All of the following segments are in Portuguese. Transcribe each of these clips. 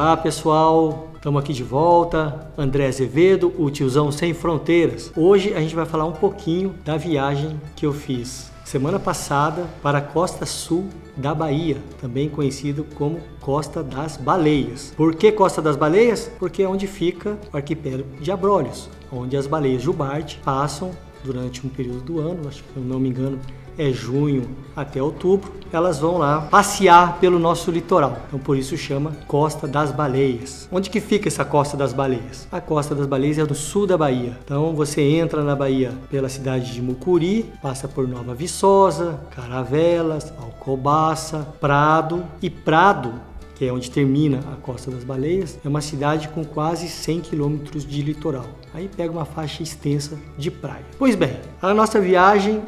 Olá pessoal, estamos aqui de volta, André Azevedo, o tiozão sem fronteiras. Hoje a gente vai falar um pouquinho da viagem que eu fiz semana passada para a costa sul da Bahia, também conhecido como Costa das Baleias. Por que Costa das Baleias? Porque é onde fica o arquipélago de Abrolhos, onde as baleias jubarte passam durante um período do ano, acho que se eu não me engano é junho até outubro, elas vão lá passear pelo nosso litoral. Então por isso chama Costa das Baleias. Onde que fica essa Costa das Baleias? A Costa das Baleias é no sul da Bahia. Então você entra na Bahia pela cidade de Mucuri, passa por Nova Viçosa, Caravelas, Alcobaça, Prado e Prado, que é onde termina a Costa das Baleias, é uma cidade com quase 100 quilômetros de litoral. Aí pega uma faixa extensa de praia. Pois bem, a nossa viagem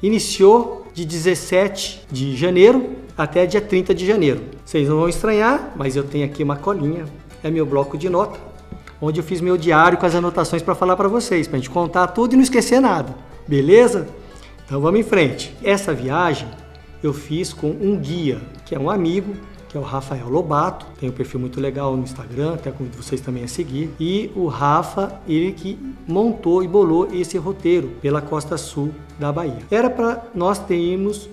iniciou de 17 de janeiro até dia 30 de janeiro. Vocês não vão estranhar, mas eu tenho aqui uma colinha, é meu bloco de nota, onde eu fiz meu diário com as anotações para falar para vocês, para a gente contar tudo e não esquecer nada, beleza? Então vamos em frente. Essa viagem eu fiz com um guia, que é um amigo, que é o Rafael Lobato, tem um perfil muito legal no Instagram, até convido vocês também a seguir. E o Rafa, ele que montou e bolou esse roteiro pela costa sul da Bahia. Era para nós termos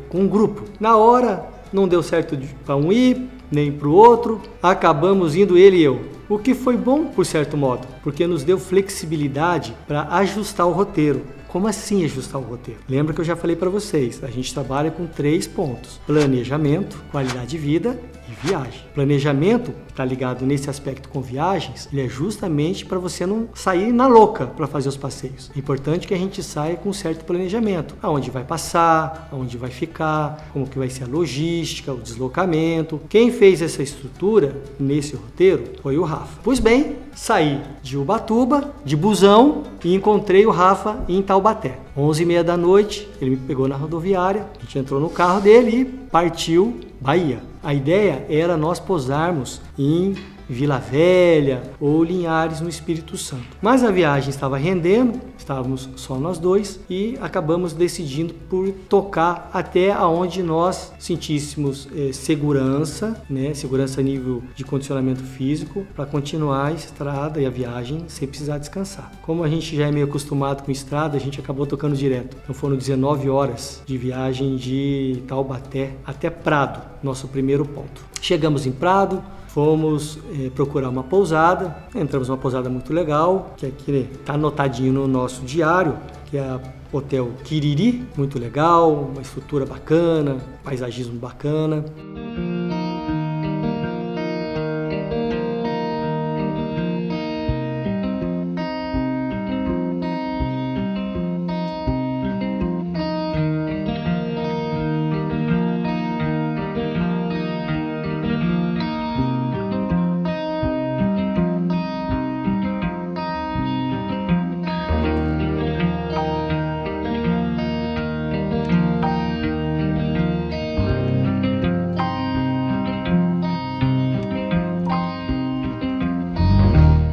com um grupo. Na hora, não deu certo para um ir, nem para o outro, acabamos indo ele e eu. O que foi bom, por certo modo, porque nos deu flexibilidade para ajustar o roteiro. Como assim ajustar o roteiro? Lembra que eu já falei para vocês, a gente trabalha com 3 pontos: planejamento, qualidade de vida e viagem. Planejamento está ligado nesse aspecto com viagens, ele é justamente para você não sair na louca para fazer os passeios. É importante que a gente saia com um certo planejamento, aonde vai passar, aonde vai ficar, como que vai ser a logística, o deslocamento. Quem fez essa estrutura nesse roteiro foi o Rafa. Pois bem, saí de Ubatuba, de busão, e encontrei o Rafa em Taubaté. 11h30 da noite, ele me pegou na rodoviária, a gente entrou no carro dele e partiu Bahia. A ideia era nós pousarmos em Vila Velha ou Linhares, no Espírito Santo. Mas a viagem estava rendendo, estávamos só nós dois e acabamos decidindo por tocar até aonde nós sentíssemos segurança, segurança a nível de condicionamento físico, para continuar a estrada e a viagem sem precisar descansar. Como a gente já é meio acostumado com estrada, a gente acabou tocando direto. Então foram 19 horas de viagem de Taubaté até Prado, nosso primeiro ponto. Chegamos em Prado, fomos procurar uma pousada, entramos numa pousada muito legal, que aqui está anotadinho no nosso diário, que é o Hotel Quiriri, muito legal, uma estrutura bacana, paisagismo bacana.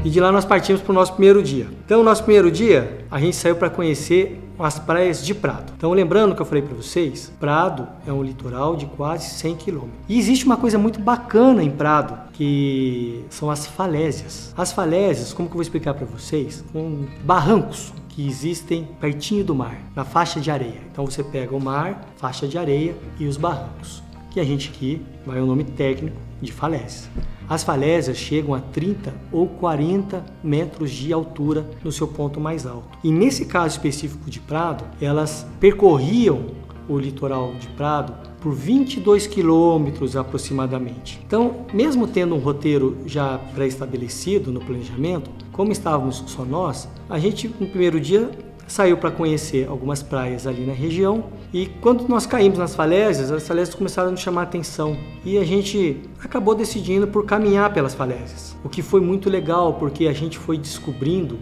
E de lá nós partimos para o nosso primeiro dia. Então, no nosso primeiro dia, a gente saiu para conhecer as praias de Prado. Então, lembrando que eu falei para vocês, Prado é um litoral de quase 100 quilômetros. E existe uma coisa muito bacana em Prado, que são as falésias. As falésias, como que eu vou explicar para vocês? São barrancos que existem pertinho do mar, na faixa de areia. Então, você pega o mar, faixa de areia e os barrancos, que a gente aqui vai o nome técnico de falésias. As falésias chegam a 30 ou 40 metros de altura no seu ponto mais alto. E nesse caso específico de Prado, elas percorriam o litoral de Prado por 22 quilômetros aproximadamente. Então, mesmo tendo um roteiro já pré-estabelecido no planejamento, como estávamos só nós, a gente no primeiro dia saiu para conhecer algumas praias ali na região, e quando nós caímos nas falésias, as falésias começaram a nos chamar a atenção e a gente acabou decidindo por caminhar pelas falésias, o que foi muito legal porque a gente foi descobrindo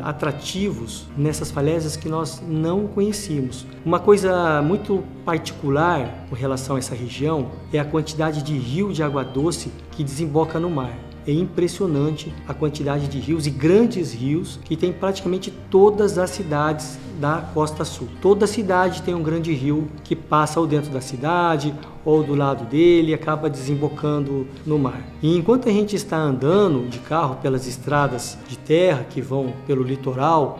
atrativos nessas falésias que nós não conhecíamos. Uma coisa muito particular com relação a essa região é a quantidade de rio de água doce que desemboca no mar. É impressionante a quantidade de rios e grandes rios que tem praticamente todas as cidades da costa sul. Toda cidade tem um grande rio que passa ou dentro da cidade ou do lado dele e acaba desembocando no mar. E enquanto a gente está andando de carro pelas estradas de terra que vão pelo litoral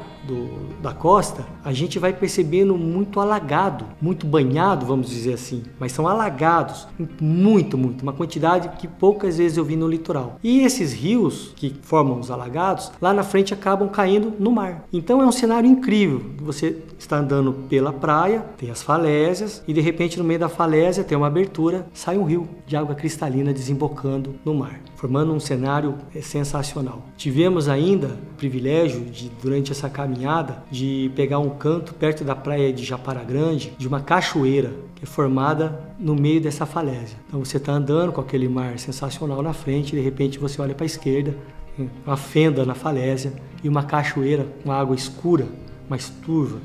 da costa, a gente vai percebendo muito alagado, muito banhado, vamos dizer assim, mas são alagados, muito, uma quantidade que poucas vezes eu vi no litoral. E esses rios que formam os alagados, lá na frente acabam caindo no mar. Então é um cenário incrível, você está andando pela praia, tem as falésias e de repente no meio da falésia tem uma abertura, sai um rio de água cristalina desembocando no mar, formando um cenário sensacional. Tivemos ainda o privilégio de, durante essa caminhada, de pegar um canto perto da praia de Japara Grande, de uma cachoeira que é formada no meio dessa falésia. Então você está andando com aquele mar sensacional na frente e de repente você olha para a esquerda, uma fenda na falésia e uma cachoeira com água escura, mais turva,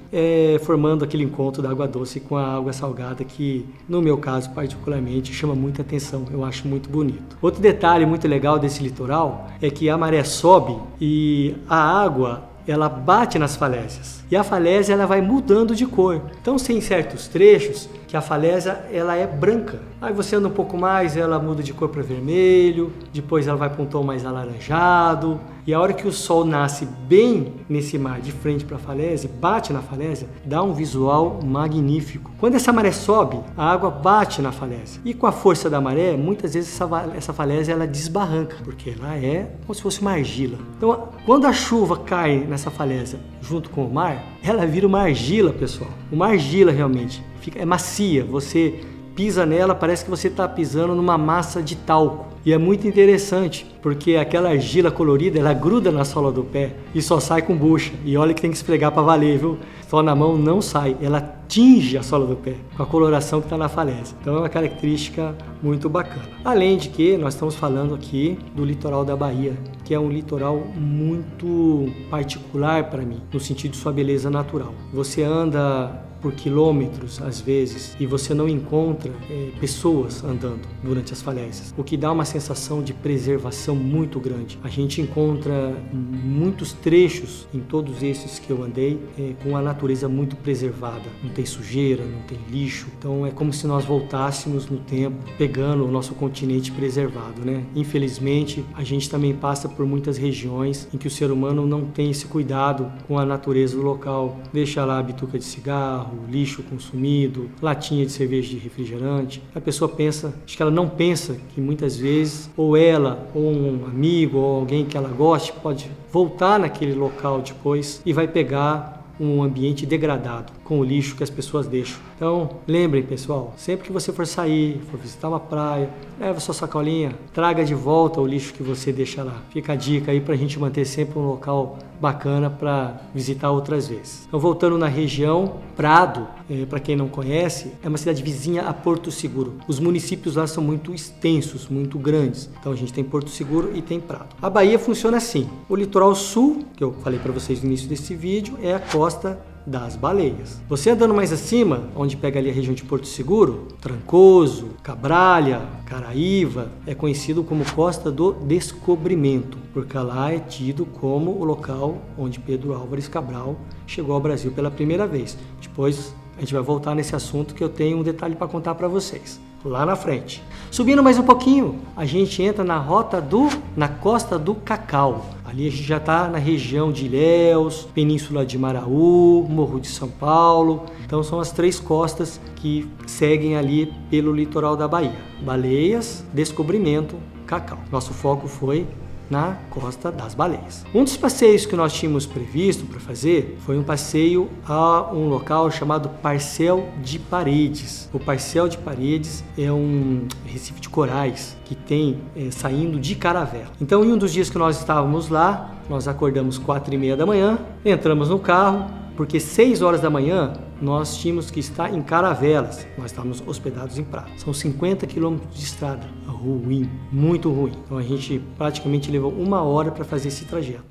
formando aquele encontro da água doce com a água salgada que, no meu caso particularmente, chama muita atenção, eu acho muito bonito. Outro detalhe muito legal desse litoral é que a maré sobe e a água ela bate nas falésias e a falésia ela vai mudando de cor. Então tem certos trechos que a falésia ela é branca. Aí você anda um pouco mais, ela muda de cor para vermelho, depois ela vai para um tom mais alaranjado. E a hora que o sol nasce bem nesse mar, de frente para a falésia, bate na falésia, dá um visual magnífico. Quando essa maré sobe, a água bate na falésia. E com a força da maré, muitas vezes essa falésia ela desbarranca, porque ela é como se fosse uma argila. Então, quando a chuva cai nessa falésia junto com o mar, ela vira uma argila, pessoal. Uma argila realmente. É macia, você pisa nela, parece que você está pisando numa massa de talco. E é muito interessante, porque aquela argila colorida, ela gruda na sola do pé e só sai com bucha. E olha que tem que esfregar para valer, viu? Só na mão não sai, ela tinge a sola do pé com a coloração que está na falésia. Então é uma característica muito bacana. Além de que nós estamos falando aqui do litoral da Bahia, que é um litoral muito particular para mim, no sentido de sua beleza natural. Você anda por quilômetros às vezes e você não encontra pessoas andando durante as falésias, o que dá uma sensação de preservação muito grande. A gente encontra muitos trechos em todos esses que eu andei com a natureza muito preservada, não tem sujeira, não tem lixo, então é como se nós voltássemos no tempo pegando o nosso continente preservado, né? Infelizmente a gente também passa por muitas regiões em que o ser humano não tem esse cuidado com a natureza do local, deixa lá a bituca de cigarro, lixo consumido, latinha de cerveja de refrigerante. A pessoa pensa, acho que ela não pensa que muitas vezes ou ela, ou um amigo, ou alguém que ela goste pode voltar naquele local depois e vai pegar um ambiente degradado com o lixo que as pessoas deixam. Então, lembrem, pessoal, sempre que você for sair, for visitar uma praia, leva sua sacolinha, traga de volta o lixo que você deixa lá. Fica a dica aí para a gente manter sempre um local bacana para visitar outras vezes. Então, voltando na região, Prado, para quem não conhece, é uma cidade vizinha a Porto Seguro. Os municípios lá são muito extensos, muito grandes. Então, a gente tem Porto Seguro e tem Prado. A Bahia funciona assim. O litoral sul, que eu falei para vocês no início desse vídeo, é a costa das Baleias. Você andando mais acima, onde pega ali a região de Porto Seguro, Trancoso, Cabralha, Caraíva, é conhecido como Costa do Descobrimento, porque lá é tido como o local onde Pedro Álvares Cabral chegou ao Brasil pela primeira vez. Depois a gente vai voltar nesse assunto que eu tenho um detalhe para contar para vocês lá na frente. Subindo mais um pouquinho, a gente entra na Costa do Cacau. Ali a gente já está na região de Ilhéus, Península de Maraú, Morro de São Paulo. Então são as três costas que seguem ali pelo litoral da Bahia. Baleias, Descobrimento, Cacau. Nosso foco foi na Costa das Baleias. Um dos passeios que nós tínhamos previsto para fazer foi um passeio a um local chamado Parcel de Paredes. O Parcel de Paredes é um recife de corais que tem saindo de Caravela. Então, em um dos dias que nós estávamos lá, nós acordamos 4h30 da manhã, entramos no carro, porque 6 horas da manhã nós tínhamos que estar em Caravelas. Nós estávamos hospedados em Prado. São 50 quilômetros de estrada. Ruim, muito ruim. Então a gente praticamente levou 1 hora para fazer esse trajeto.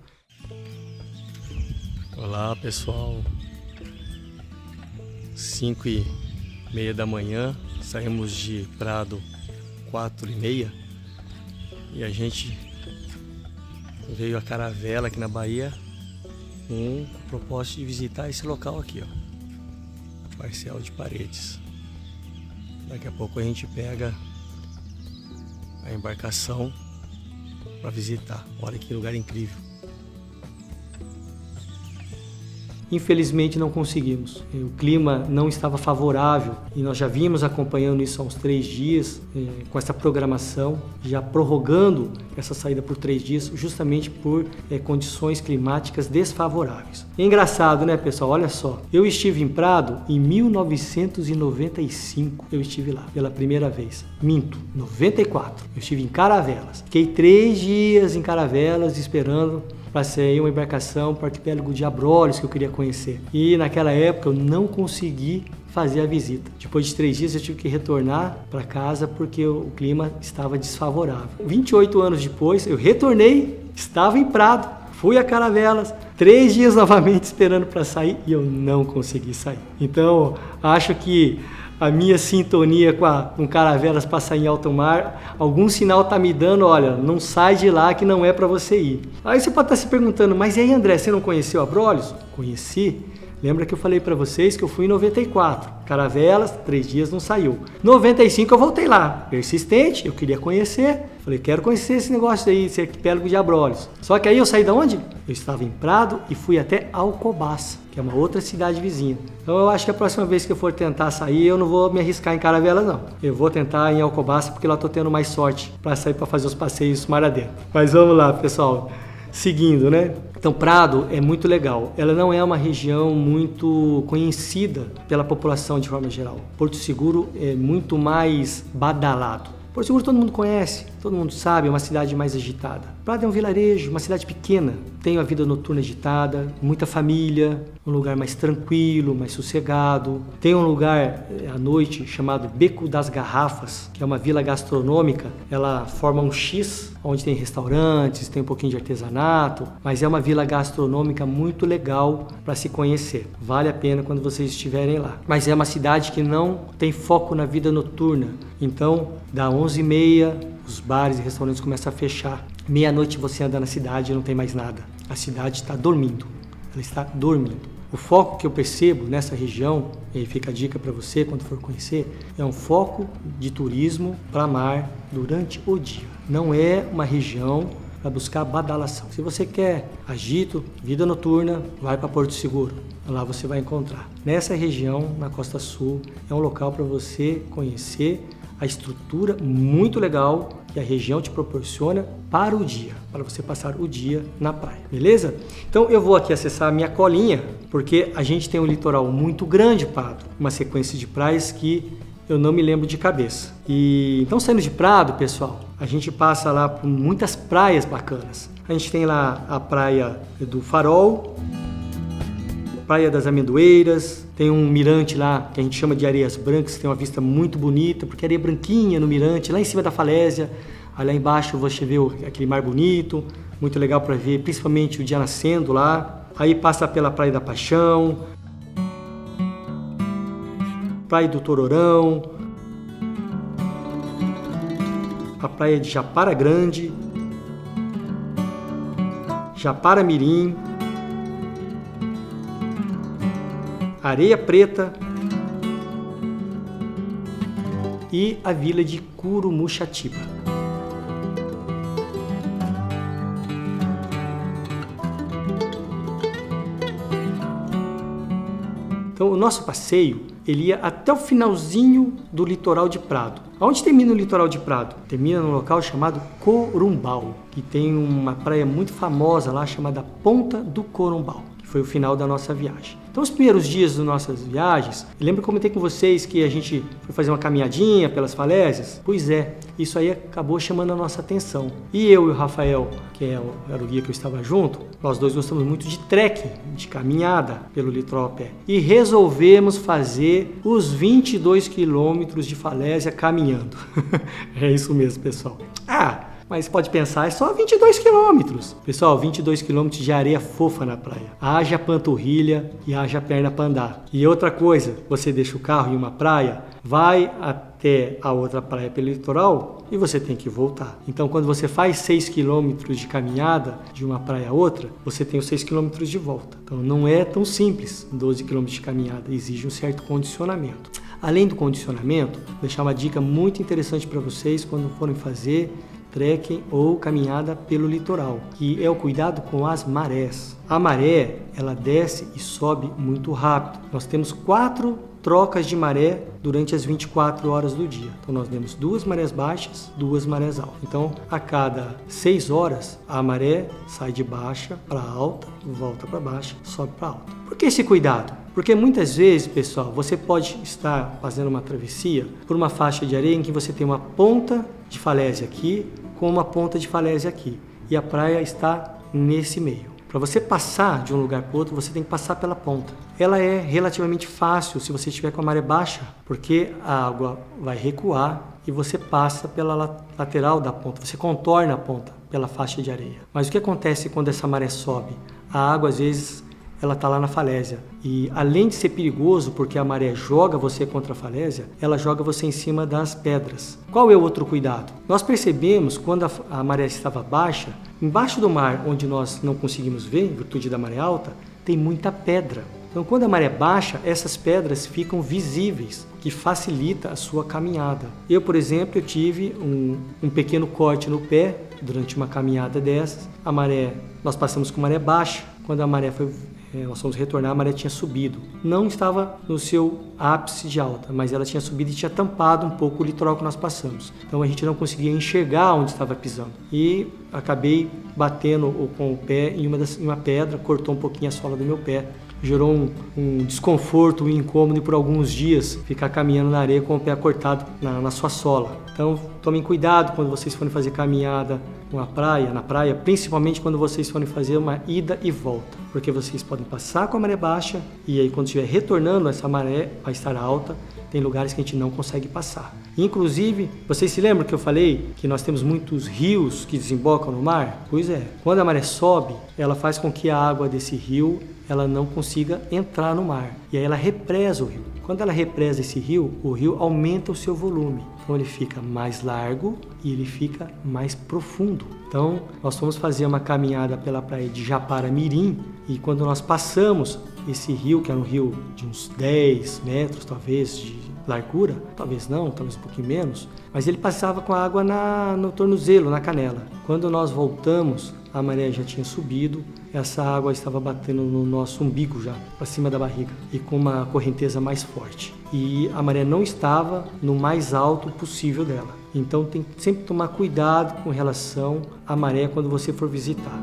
Olá, pessoal. 5h30 da manhã, saímos de Prado 4h30 e a gente veio a Caravela aqui na Bahia com o propósito de visitar esse local aqui, ó, Parcial de Paredes. Daqui a pouco a gente pega a embarcação para visitar. Olha que lugar incrível. Infelizmente não conseguimos. O clima não estava favorável e nós já vimos acompanhando isso há uns 3 dias, com essa programação, já prorrogando essa saída por 3 dias, justamente por condições climáticas desfavoráveis. É engraçado, né, pessoal? Olha só, eu estive em Prado em 1995, eu estive lá pela primeira vez. Minto, 94. Eu estive em Caravelas. Fiquei 3 dias em Caravelas esperando para sair uma embarcação para o arquipélago de Abrolhos que eu queria conhecer. E naquela época eu não consegui fazer a visita. Depois de 3 dias eu tive que retornar para casa porque o clima estava desfavorável. 28 anos depois eu retornei, estava em Prado, fui a Caravelas, 3 dias novamente esperando para sair e eu não consegui sair. Então acho que a minha sintonia com Caravelas para sair em alto mar, algum sinal tá me dando, olha, não sai de lá que não é para você ir. Aí você pode estar se perguntando, mas e aí, André, você não conheceu Abrolhos? Conheci. Lembra que eu falei para vocês que eu fui em 94, Caravelas, 3 dias não saiu. 95 eu voltei lá, persistente, eu queria conhecer. Falei, quero conhecer esse negócio aí, esse arquipélago de Abrolhos. Só que aí eu saí de onde? Eu estava em Prado e fui até Alcobaça, que é uma outra cidade vizinha. Então eu acho que a próxima vez que eu for tentar sair, eu não vou me arriscar em Caravelas não. Eu vou tentar em Alcobaça porque lá estou tendo mais sorte para sair para fazer os passeios mar adentro. Mas vamos lá, pessoal. Seguindo, né? Então, Prado é muito legal. Ela não é uma região muito conhecida pela população de forma geral. Porto Seguro é muito mais badalado. Porto Seguro todo mundo conhece, todo mundo sabe, é uma cidade mais agitada. Prado é um vilarejo, uma cidade pequena. Tem a vida noturna agitada, muita família, um lugar mais tranquilo, mais sossegado. Tem um lugar à noite chamado Beco das Garrafas, que é uma vila gastronômica. Ela forma um X, onde tem restaurantes, tem um pouquinho de artesanato, mas é uma vila gastronômica muito legal para se conhecer. Vale a pena quando vocês estiverem lá. Mas é uma cidade que não tem foco na vida noturna. Então, dá 11h30, os bares e restaurantes começam a fechar. Meia-noite você anda na cidade e não tem mais nada. A cidade está dormindo. Ela está dormindo. O foco que eu percebo nessa região, e aí fica a dica para você quando for conhecer, é um foco de turismo para mar durante o dia. Não é uma região para buscar badalação. Se você quer agito, vida noturna, vai para Porto Seguro. Lá você vai encontrar. Nessa região, na Costa Sul, é um local para você conhecer a estrutura muito legal que a região te proporciona para o dia, para você passar o dia na praia, beleza? Então eu vou aqui acessar a minha colinha, porque a gente tem um litoral muito grande, Prado, uma sequência de praias que eu não me lembro de cabeça. E então, saindo de Prado, pessoal, a gente passa lá por muitas praias bacanas. A gente tem lá a praia do Farol, Praia das Amendoeiras, tem um mirante lá que a gente chama de Areias Brancas, que tem uma vista muito bonita, porque areia branquinha no mirante, lá em cima da falésia. Aí lá embaixo você vê aquele mar bonito, muito legal para ver, principalmente o dia nascendo lá. Aí passa pela Praia da Paixão, Praia do Tororão, a Praia de Japara Grande, Japara Mirim, Areia Preta e a vila de Curumuxatiba. Então, o nosso passeio, ele ia até o finalzinho do litoral de Prado. Aonde termina o litoral de Prado? Termina num local chamado Corumbau, que tem uma praia muito famosa lá chamada Ponta do Corumbau, que foi o final da nossa viagem. Então, os primeiros dias das nossas viagens, lembra que eu comentei com vocês que a gente foi fazer uma caminhadinha pelas falésias? Pois é, isso aí acabou chamando a nossa atenção. E eu e o Rafael, que era o guia que eu estava junto, nós dois gostamos muito de trekking, de caminhada pelo litoral a pé. E resolvemos fazer os 22 quilômetros de falésia caminhando. É isso mesmo, pessoal. Mas pode pensar, é só 22 quilômetros. Pessoal, 22 quilômetros de areia fofa na praia. Haja panturrilha e haja perna para andar. E outra coisa, você deixa o carro em uma praia, vai até a outra praia pelo litoral e você tem que voltar. Então, quando você faz 6 quilômetros de caminhada de uma praia a outra, você tem os 6 quilômetros de volta. Então, não é tão simples 12 quilômetros de caminhada, exige um certo condicionamento. Além do condicionamento, vou deixar uma dica muito interessante para vocês quando forem fazer trekking ou caminhada pelo litoral, que é o cuidado com as marés. A maré, ela desce e sobe muito rápido. Nós temos 4 trocas de maré durante as 24 horas do dia. Então nós temos 2 marés baixas, 2 marés altas. Então a cada 6 horas a maré sai de baixa para alta, volta para baixa, sobe para alta. Por que esse cuidado? Porque muitas vezes, pessoal, você pode estar fazendo uma travessia por uma faixa de areia em que você tem uma ponta de falésia aqui com uma ponta de falésia aqui e a praia está nesse meio. Para você passar de um lugar para o outro, você tem que passar pela ponta. Ela é relativamente fácil se você estiver com a maré baixa, porque a água vai recuar e você passa pela lateral da ponta, você contorna a ponta pela faixa de areia. Mas o que acontece quando essa maré sobe? A água, às vezes, ela está lá na falésia. E além de ser perigoso, porque a maré joga você contra a falésia, ela joga você em cima das pedras. Qual é o outro cuidado? Nós percebemos, quando a maré estava baixa, embaixo do mar, onde nós não conseguimos ver, em virtude da maré alta, tem muita pedra. Então, quando a maré baixa, essas pedras ficam visíveis, que facilita a sua caminhada. Eu, por exemplo, eu tive um pequeno corte no pé durante uma caminhada dessas. Nós passamos com maré baixa. Quando a maré nós fomos retornar, a maré tinha subido. Não estava no seu ápice de alta, mas ela tinha subido e tinha tampado um pouco o litoral que nós passamos. Então a gente não conseguia enxergar onde estava pisando. E acabei batendo com o pé em uma pedra, cortou um pouquinho a sola do meu pé. Gerou um desconforto, um incômodo e por alguns dias ficar caminhando na areia com o pé cortado na sua sola. Então tomem cuidado quando vocês forem fazer caminhada na praia, principalmente quando vocês forem fazer uma ida e volta, porque vocês podem passar com a maré baixa e aí quando estiver retornando essa maré vai estar alta. Tem lugares que a gente não consegue passar. Inclusive, vocês se lembram que eu falei que nós temos muitos rios que desembocam no mar? Pois é, quando a maré sobe, ela faz com que a água desse rio ela não consiga entrar no mar. E aí ela represa o rio. Quando ela represa esse rio, o rio aumenta o seu volume. Então ele fica mais largo e ele fica mais profundo. Então nós fomos fazer uma caminhada pela praia de Japara-Mirim e quando nós passamos esse rio, que era um rio de uns 10 metros talvez de largura, talvez não, talvez um pouquinho menos, mas ele passava com a água no tornozelo, na canela. Quando nós voltamos, a maré já tinha subido, essa água estava batendo no nosso umbigo já, para cima da barriga, e com uma correnteza mais forte. E a maré não estava no mais alto possível dela. Então tem que sempre tomar cuidado com relação à maré quando você for visitar.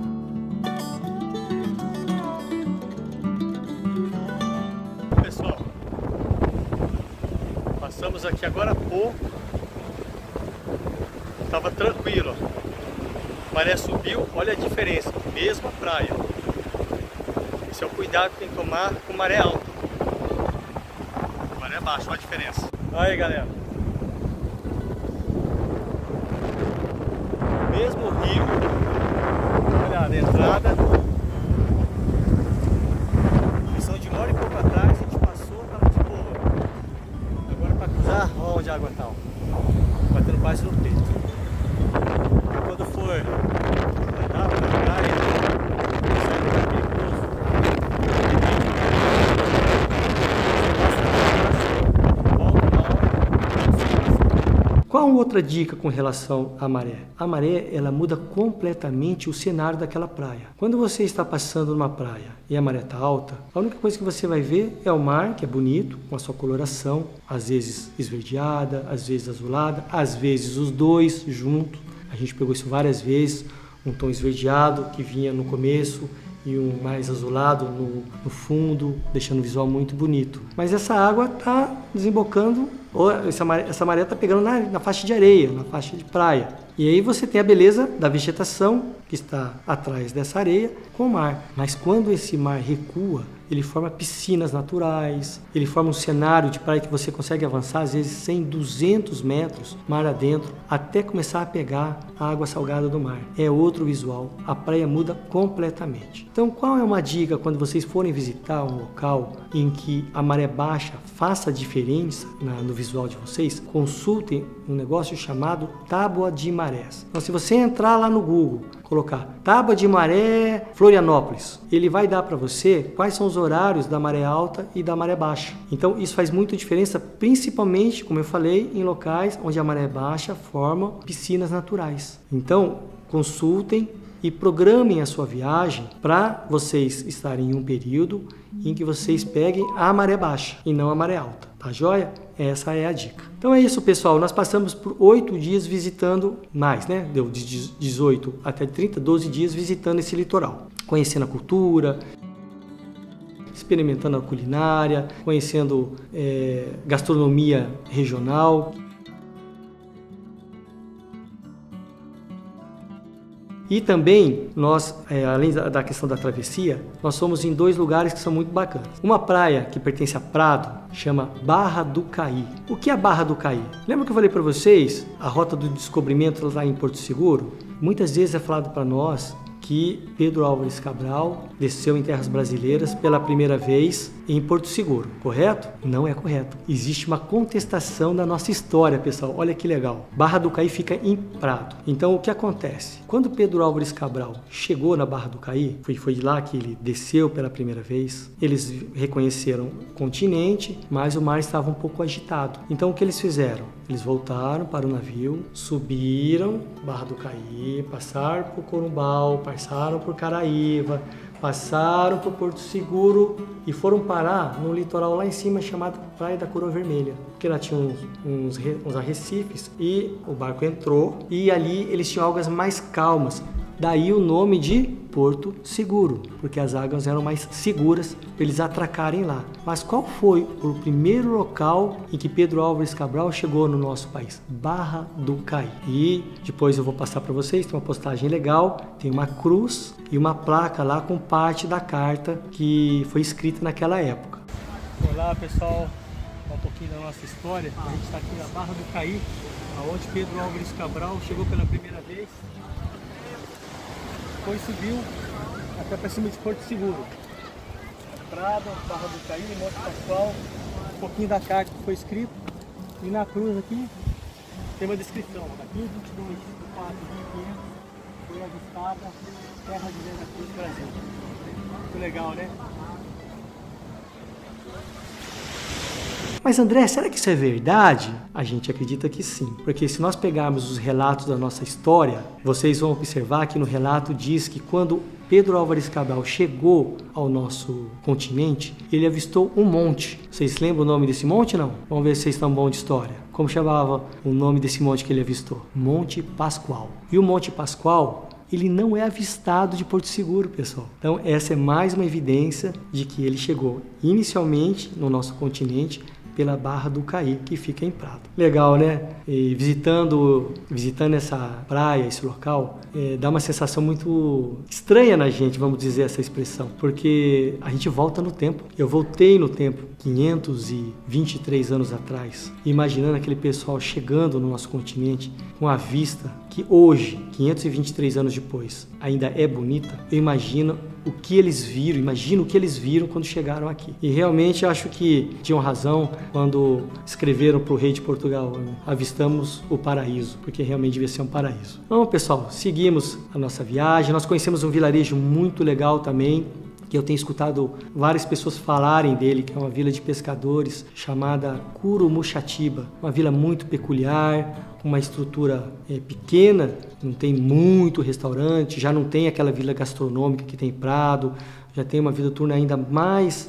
Pessoal, passamos aqui agora há pouco, estava tranquilo. A maré subiu, olha a diferença, mesma praia. Esse é o cuidado que tem que tomar com maré alta. Maré baixa, olha a diferença. Aí galera, mesmo rio, olha a entrada. Missão de 1h e pouco atrás, a gente passou, estava de boa. Agora para cruzar, olha onde a água está, batendo quase no peito. Quando for andar pela praia, qual outra dica com relação à maré? A maré, ela muda completamente o cenário daquela praia. Quando você está passando numa praia e a maré está alta, a única coisa que você vai ver é o mar, que é bonito, com a sua coloração, às vezes esverdeada, às vezes azulada, às vezes os dois juntos. A gente pegou isso várias vezes, um tom esverdeado que vinha no começo e um mais azulado no fundo, deixando o visual muito bonito. Mas essa água está desembocando ou essa maré está pegando na faixa de areia, na faixa de praia. E aí você tem a beleza da vegetação que está atrás dessa areia com o mar. Mas quando esse mar recua, ele forma piscinas naturais, ele forma um cenário de praia que você consegue avançar às vezes 100, 200 metros mar adentro, até começar a pegar a água salgada do mar. É outro visual, a praia muda completamente. Então qual é uma dica quando vocês forem visitar um local em que a maré baixa faça diferença no visual de vocês? Consultem um negócio chamado tábua de marés. Então se você entrar lá no Google, colocar tábua de maré Florianópolis, ele vai dar para você quais são os horários da maré alta e da maré baixa. Então isso faz muita diferença, principalmente, como eu falei, em locais onde a maré baixa forma piscinas naturais. Então consultem e programem a sua viagem para vocês estarem em um período em que vocês peguem a maré baixa e não a maré alta, tá joia? Essa é a dica. Então é isso, pessoal, nós passamos por 8 dias visitando mais, né? Deu de 18 até 30, 12 dias visitando esse litoral, conhecendo a cultura, experimentando a culinária, conhecendo gastronomia regional. E também nós, além da questão da travessia, nós fomos em 2 lugares que são muito bacanas. Uma praia que pertence a Prado, chama Barra do Caí. O que é Barra do Caí? Lembra que eu falei para vocês a rota do descobrimento lá em Porto Seguro? Muitas vezes é falado para nós que Pedro Álvares Cabral desceu em terras brasileiras pela primeira vez em Porto Seguro, correto? Não é correto. Existe uma contestação da nossa história, pessoal. Olha que legal. Barra do Caí fica em Prado. Então, o que acontece? Quando Pedro Álvares Cabral chegou na Barra do Caí, foi de lá que ele desceu pela primeira vez, eles reconheceram o continente, mas o mar estava um pouco agitado. Então, o que eles fizeram? Eles voltaram para o navio, subiram Barra do Caí, passaram por Corumbau, passaram por Caraíva, passaram por Porto Seguro e foram parar num litoral lá em cima chamado Praia da Coroa Vermelha, porque lá tinha uns arrecifes e o barco entrou e ali eles tinham algas mais calmas. Daí o nome de Porto Seguro, porque as águas eram mais seguras para eles atracarem lá. Mas qual foi o primeiro local em que Pedro Álvares Cabral chegou no nosso país? Barra do Caí. E depois eu vou passar para vocês, tem uma postagem legal, tem uma cruz e uma placa lá com parte da carta que foi escrita naquela época. Olá, pessoal, um pouquinho da nossa história. A gente está aqui na Barra do Caí, onde Pedro Álvares Cabral chegou pela primeira vez. Depois subiu até para cima de Porto Seguro. Prado, Barra do Caí, Monte Pascoal, um pouquinho da carta que foi escrito. E na cruz aqui tem uma descrição. Aqui 22 de 4 de 1500 foi avistada Terra de Veracruz, Brasil. Muito legal, né? Mas André, será que isso é verdade? A gente acredita que sim, porque se nós pegarmos os relatos da nossa história, vocês vão observar que no relato diz que quando Pedro Álvares Cabral chegou ao nosso continente, ele avistou um monte. Vocês lembram o nome desse monte, não? Vamos ver se vocês estão bons de história. Como chamava o nome desse monte que ele avistou? Monte Pascoal. E o Monte Pascoal, ele não é avistado de Porto Seguro, pessoal. Então essa é mais uma evidência de que ele chegou inicialmente no nosso continente pela Barra do Caí, que fica em Prado. Legal, né? E visitando essa praia, esse local, dá uma sensação muito estranha na gente, vamos dizer essa expressão, porque a gente volta no tempo. Eu voltei no tempo 523 anos atrás, imaginando aquele pessoal chegando no nosso continente com a vista que hoje, 523 anos depois, ainda é bonita. Eu imagino o que eles viram quando chegaram aqui. E realmente acho que tinham razão quando escreveram para o rei de Portugal: avistamos o paraíso, porque realmente devia ser um paraíso. Então, pessoal, seguimos a nossa viagem. Nós conhecemos um vilarejo muito legal também, que eu tenho escutado várias pessoas falarem dele, que é uma vila de pescadores chamada Curumuxatiba. Uma vila muito peculiar, com uma estrutura pequena, não tem muito restaurante, já não tem aquela vila gastronômica que tem Prado, já tem uma vida noturna ainda mais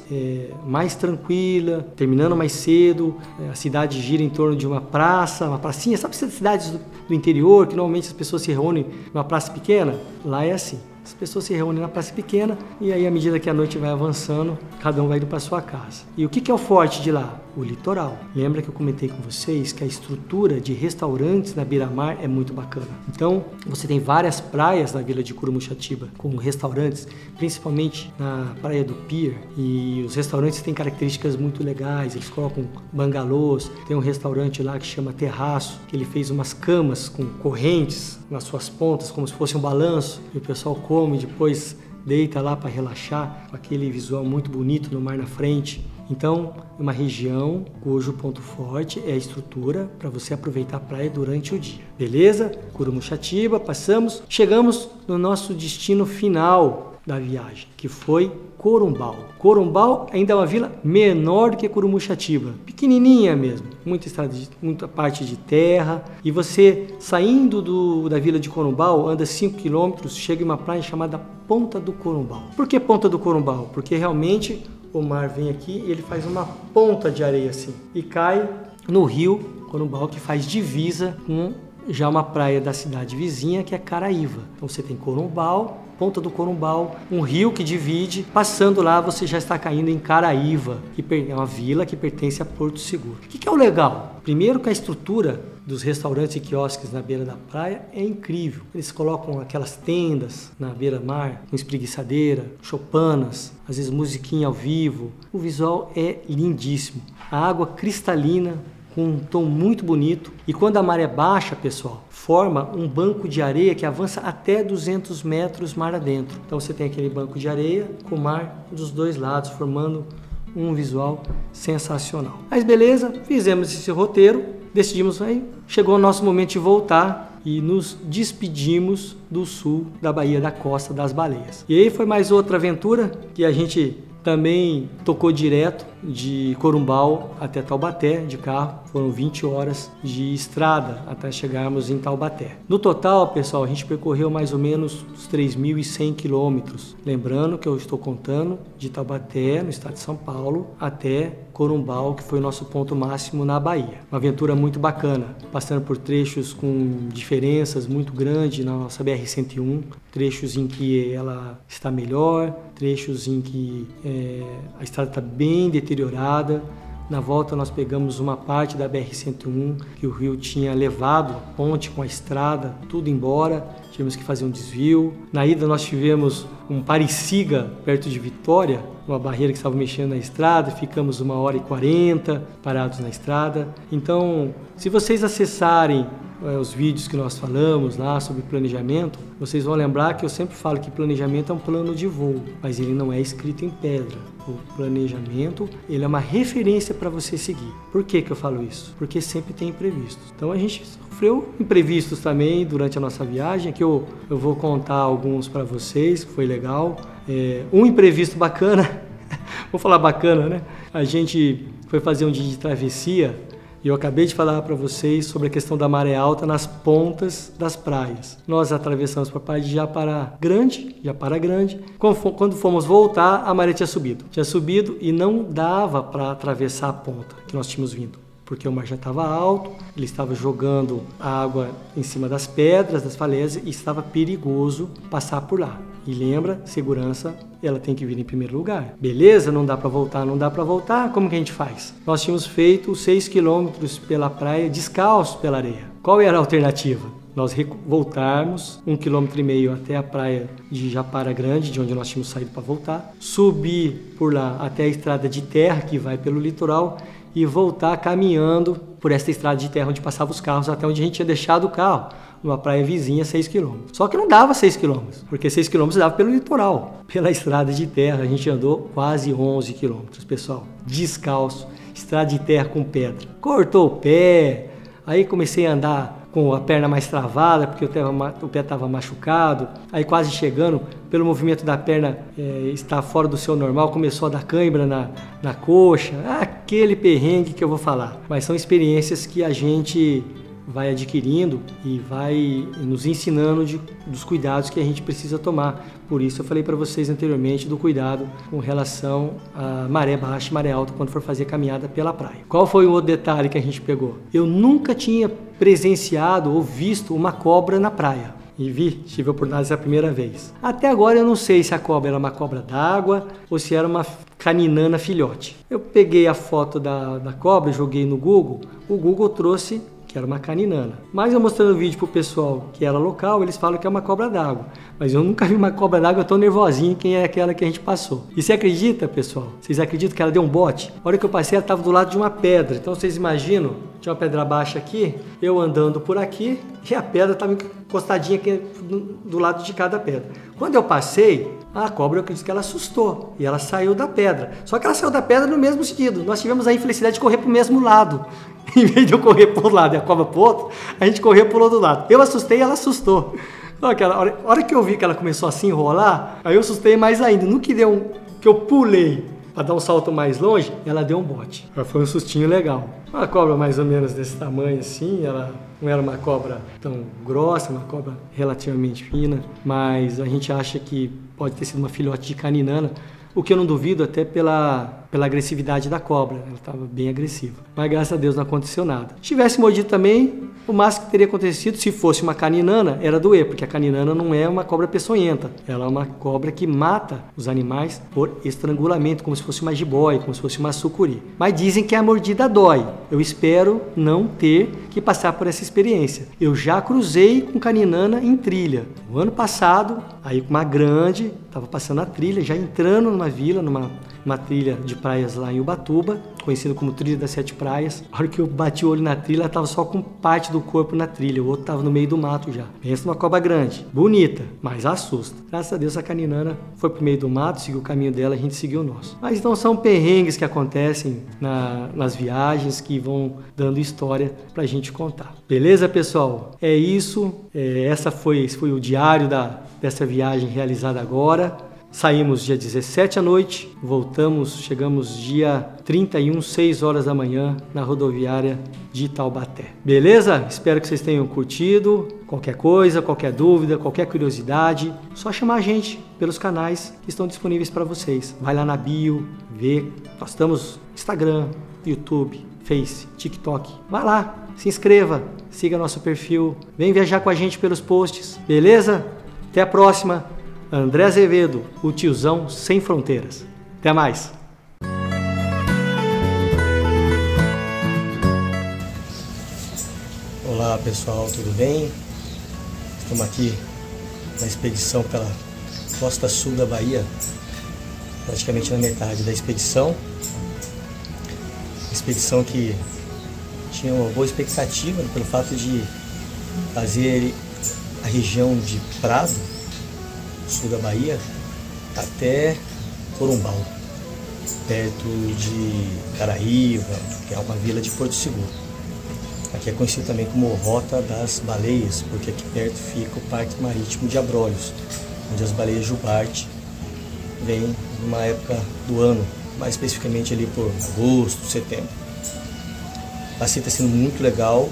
tranquila, terminando mais cedo. A cidade gira em torno de uma pracinha, sabe essas cidades do interior que normalmente as pessoas se reúnem numa praça pequena? Lá é assim. As pessoas se reúnem na praça pequena e aí, à medida que a noite vai avançando, cada um vai indo para sua casa. E o que é o forte de lá? o litoral. Lembra que eu comentei com vocês que a estrutura de restaurantes na beira-mar é muito bacana. Então, você tem várias praias na vila de Curumuxatiba com restaurantes, principalmente na praia do Pier, e os restaurantes têm características muito legais, eles colocam bangalôs, tem um restaurante lá que chama Terraço, que ele fez umas camas com correntes nas suas pontas, como se fosse um balanço, e o pessoal come, depois deita lá para relaxar, com aquele visual muito bonito no mar na frente. Então, é uma região cujo ponto forte é a estrutura para você aproveitar a praia durante o dia. Beleza? Curumuxatiba, passamos, chegamos no nosso destino final da viagem, que foi Corumbau. Corumbau ainda é uma vila menor do que Curumuxatiba, pequenininha mesmo, muita parte de terra, e você saindo da vila de Corumbau, anda 5 km, chega em uma praia chamada Ponta do Corumbau. Por que Ponta do Corumbau? Porque realmente o mar vem aqui e ele faz uma ponta de areia assim e cai no rio Corumbau, que faz divisa com já uma praia da cidade vizinha, que é Caraíva. Então você tem Corumbau, Ponta do Corumbau, um rio que divide, passando lá você já está caindo em Caraíva, que é uma vila que pertence a Porto Seguro. O que é o legal? Primeiro que a estrutura dos restaurantes e quiosques na beira da praia é incrível. Eles colocam aquelas tendas na beira-mar, com espreguiçadeira, choupanas, às vezes musiquinha ao vivo. O visual é lindíssimo. A água cristalina, com um tom muito bonito, e quando a maré baixa, pessoal, forma um banco de areia que avança até 200 metros mar adentro. Então você tem aquele banco de areia com o mar dos dois lados, formando um visual sensacional. Mas beleza, fizemos esse roteiro, decidimos aí, chegou o nosso momento de voltar e nos despedimos do sul da Baía da Costa das Baleias. E aí foi mais outra aventura que a gente também tocou direto de Corumbau até Taubaté de carro. Foram 20 horas de estrada até chegarmos em Taubaté. No total, pessoal, a gente percorreu mais ou menos uns 3.100 quilômetros. Lembrando que eu estou contando de Taubaté, no estado de São Paulo, até Corumbau, que foi o nosso ponto máximo na Bahia. Uma aventura muito bacana, passando por trechos com diferenças muito grandes na nossa BR-101, trechos em que ela está melhor, trechos em que a estrada está bem deteriorada. Na volta nós pegamos uma parte da BR-101 que o rio tinha levado a ponte com a estrada, tudo embora, tivemos que fazer um desvio. Na ida nós tivemos um pare-siga perto de Vitória, uma barreira que estava mexendo na estrada, ficamos 1h40 parados na estrada. Então, se vocês acessarem os vídeos que nós falamos lá sobre planejamento, vocês vão lembrar que eu sempre falo que planejamento é um plano de voo, mas ele não é escrito em pedra. O planejamento, ele é uma referência para você seguir. Por que eu falo isso? Porque sempre tem imprevistos. Então a gente sofreu imprevistos também durante a nossa viagem, que eu vou contar alguns para vocês, que foi legal. Um imprevisto bacana, vou falar bacana, né? A gente foi fazer um dia de travessia. E eu acabei de falar para vocês sobre a questão da maré alta nas pontas das praias. Nós atravessamos para a praia de Japara Grande. Quando fomos voltar, a maré tinha subido e não dava para atravessar a ponta que nós tínhamos vindo, porque o mar já estava alto, ele estava jogando a água em cima das pedras, das falésias, e estava perigoso passar por lá. E lembra, segurança, ela tem que vir em primeiro lugar. Beleza? Não dá para voltar, como que a gente faz? Nós tínhamos feito 6 quilômetros pela praia, descalços pela areia. Qual era a alternativa? Nós voltarmos 1,5 km até a praia de Japara Grande, de onde nós tínhamos saído para voltar, subir por lá até a estrada de terra que vai pelo litoral e voltar caminhando por esta estrada de terra onde passavam os carros até onde a gente tinha deixado o carro, numa praia vizinha, 6 km. Só que não dava 6 km, porque 6 km dava pelo litoral. Pela estrada de terra a gente andou quase 11 km, pessoal, descalço, estrada de terra com pedra. Cortou o pé, aí comecei a andar com a perna mais travada, porque o pé estava machucado, aí quase chegando, pelo movimento da perna estar fora do seu normal, começou a dar cãibra na coxa, aquele perrengue que eu vou falar. Mas são experiências que a gente vai adquirindo e vai nos ensinando dos cuidados que a gente precisa tomar. Por isso eu falei para vocês anteriormente do cuidado com relação à maré baixa e maré alta quando for fazer caminhada pela praia. Qual foi o outro detalhe que a gente pegou? Eu nunca tinha presenciado ou visto uma cobra na praia. E tive a oportunidade essa primeira vez. Até agora eu não sei se a cobra era uma cobra d'água ou se era uma caninana filhote. Eu peguei a foto da cobra, joguei no Google, o Google trouxe que era uma caninana. Mas eu mostrando o vídeo pro pessoal que era local, eles falam que é uma cobra d'água. Mas eu nunca vi uma cobra d'água tão nervosinha quem é aquela que a gente passou. E você acredita, pessoal? Vocês acreditam que ela deu um bote? A hora que eu passei, ela estava do lado de uma pedra. Então vocês imaginam, tinha uma pedra baixa aqui, eu andando por aqui e a pedra estava encostadinha aqui do lado de cada pedra. Quando eu passei, a cobra, eu acredito que ela assustou e ela saiu da pedra. Só que ela saiu da pedra no mesmo sentido. Nós tivemos a infelicidade de correr para o mesmo lado. Em vez de eu correr para um lado e a cobra para o outro, a gente correu para o outro lado. Eu assustei e ela assustou. A hora que eu vi que ela começou a se enrolar, aí eu assustei mais ainda. No que que eu pulei para dar um salto mais longe, ela deu um bote. Foi um sustinho legal. Uma cobra mais ou menos desse tamanho assim, ela não era uma cobra tão grossa, uma cobra relativamente fina, mas a gente acha que pode ter sido uma filhote de caninana, o que eu não duvido até pela agressividade da cobra, ela estava bem agressiva. Mas graças a Deus não aconteceu nada. Se tivesse mordido também, o máximo que teria acontecido, se fosse uma caninana, era doer, porque a caninana não é uma cobra peçonhenta, ela é uma cobra que mata os animais por estrangulamento, como se fosse uma jiboia, como se fosse uma sucuri. Mas dizem que a mordida dói. Eu espero não ter que passar por essa experiência. Eu já cruzei com caninana em trilha. No ano passado, aí com uma grande, estava passando a trilha, já entrando numa vila, numa trilha de praias lá em Ubatuba, conhecido como Trilha das Sete Praias. A hora que eu bati o olho na trilha, ela estava só com parte do corpo na trilha, o outro estava no meio do mato já. Pensa numa cobra grande, bonita, mas assusta. Graças a Deus a caninana foi pro meio do mato, seguiu o caminho dela, a gente seguiu o nosso. Mas então são perrengues que acontecem nas viagens que vão dando história pra gente contar. Beleza, pessoal? É isso. Esse foi o diário dessa viagem realizada agora. Saímos dia 17 à noite, chegamos dia 31, 6 horas da manhã, na rodoviária de Taubaté. Beleza? Espero que vocês tenham curtido. Qualquer coisa, qualquer dúvida, qualquer curiosidade, só chamar a gente pelos canais que estão disponíveis para vocês. Vai lá na bio, vê. Nós estamos no Instagram, YouTube, Face, TikTok. Vai lá, se inscreva, siga nosso perfil, vem viajar com a gente pelos posts. Beleza? Até a próxima. André Azevedo, o tiozão sem fronteiras. Até mais! Olá pessoal, tudo bem? Estamos aqui na expedição pela costa sul da Bahia, praticamente na metade da expedição. Expedição que tinha uma boa expectativa pelo fato de fazer a região de Prado, sul da Bahia, até Corumbau, perto de Caraíva, que é uma vila de Porto Seguro. Aqui é conhecido também como Rota das Baleias, porque aqui perto fica o Parque Marítimo de Abrolhos, onde as baleias jubarte vêm numa época do ano, mais especificamente ali por agosto, setembro. A passeio está sendo muito legal,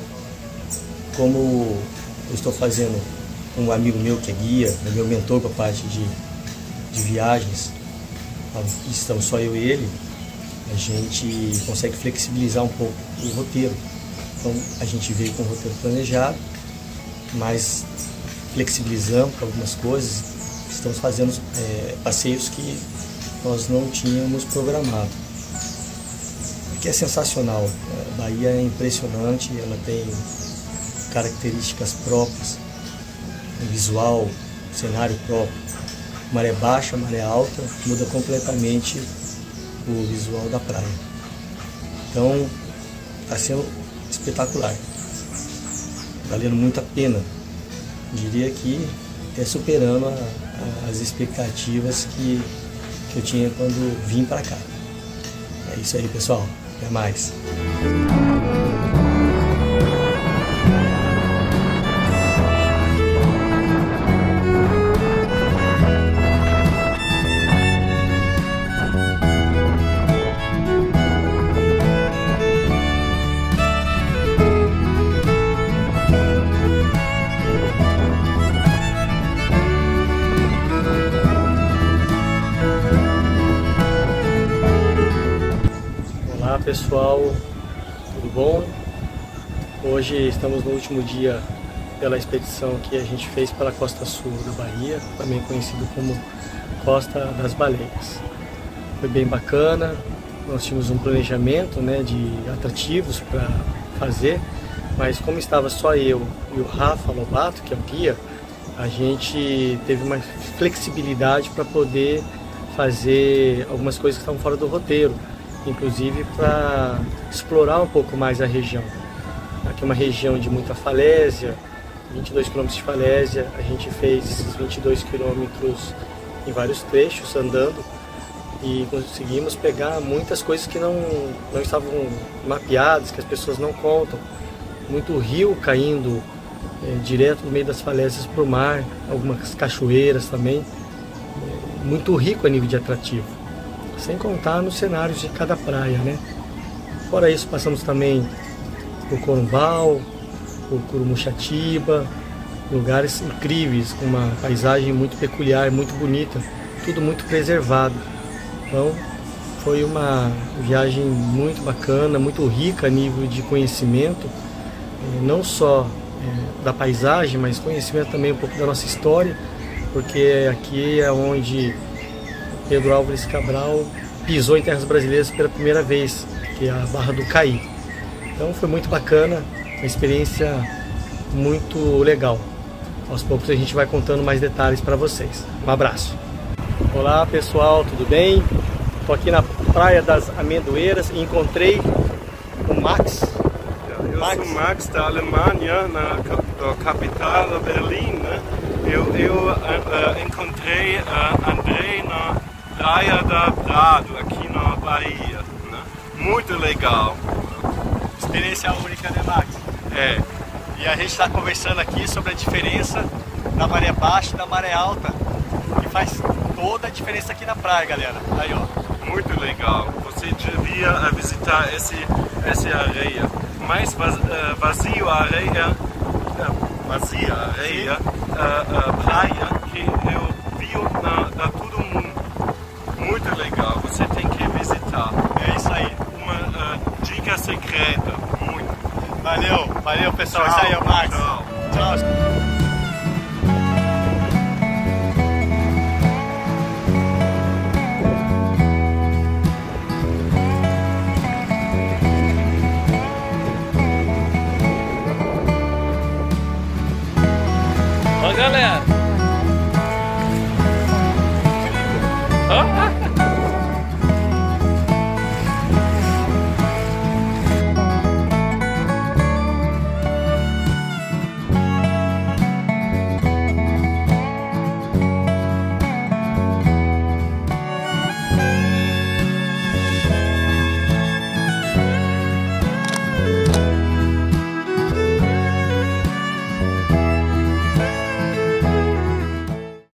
como eu estou fazendo um amigo meu que é guia, é meu mentor para a parte de viagens, estamos só eu e ele, a gente consegue flexibilizar um pouco o roteiro. Então a gente veio com o roteiro planejado, mas flexibilizamos algumas coisas, estamos fazendo passeios que nós não tínhamos programado. Que é sensacional, a Bahia é impressionante, ela tem características próprias, visual, cenário próprio. Maré baixa, maré alta, muda completamente o visual da praia. Então, está sendo espetacular. Valendo muito a pena. Diria que até superando as expectativas que eu tinha quando vim para cá. É isso aí, pessoal. Até mais. Olá pessoal, tudo bom? Hoje estamos no último dia pela expedição que a gente fez pela costa sul da Bahia, também conhecido como Costa das Baleias. foi bem bacana. Nós tínhamos um planejamento, né, de atrativos para fazer, mas como estava só eu e o Rafa Lobato, que é o guia, a gente teve uma flexibilidade para poder fazer algumas coisas que estavam fora do roteiro, inclusive para explorar um pouco mais a região. Aqui é uma região de muita falésia, 22 km de falésia, a gente fez esses 22 km em vários trechos andando e conseguimos pegar muitas coisas que não estavam mapeadas, que as pessoas não contam. Muito rio caindo direto no meio das falésias para o mar, algumas cachoeiras também, muito rico a nível de atrativo, sem contar nos cenários de cada praia, né? Fora isso, passamos também por Corumbau, por Curumuxatiba, lugares incríveis, com uma paisagem muito peculiar, muito bonita, tudo muito preservado. Então, foi uma viagem muito bacana, muito rica a nível de conhecimento, não só da paisagem, mas conhecimento também um pouco da nossa história, porque aqui é onde Pedro Álvares Cabral pisou em terras brasileiras pela primeira vez, que é a Barra do Caí. Então foi muito bacana, uma experiência muito legal. Aos poucos a gente vai contando mais detalhes para vocês. Um abraço! Olá pessoal, tudo bem? Estou aqui na Praia das Amendoeiras e encontrei o Max. Eu sou o Max da Alemanha, na capital Berlim. Né? Eu encontrei André na Praia da Prado, aqui na Bahia. Né? Muito legal. Experiência única, né, Max? É. E a gente está conversando aqui sobre a diferença da maré baixa e da maré alta, que faz toda a diferença aqui na praia, galera. Aí, ó. Muito legal. Você devia visitar essa areia. Mais vazia a areia, praia que eu vi na todo mundo. Muito legal. Você tem que visitar. É isso aí. Uma dica secreta. Muito. Valeu pessoal. Tchau, Isso aí, ó, Max. Tchau. Ó, galera. Ó.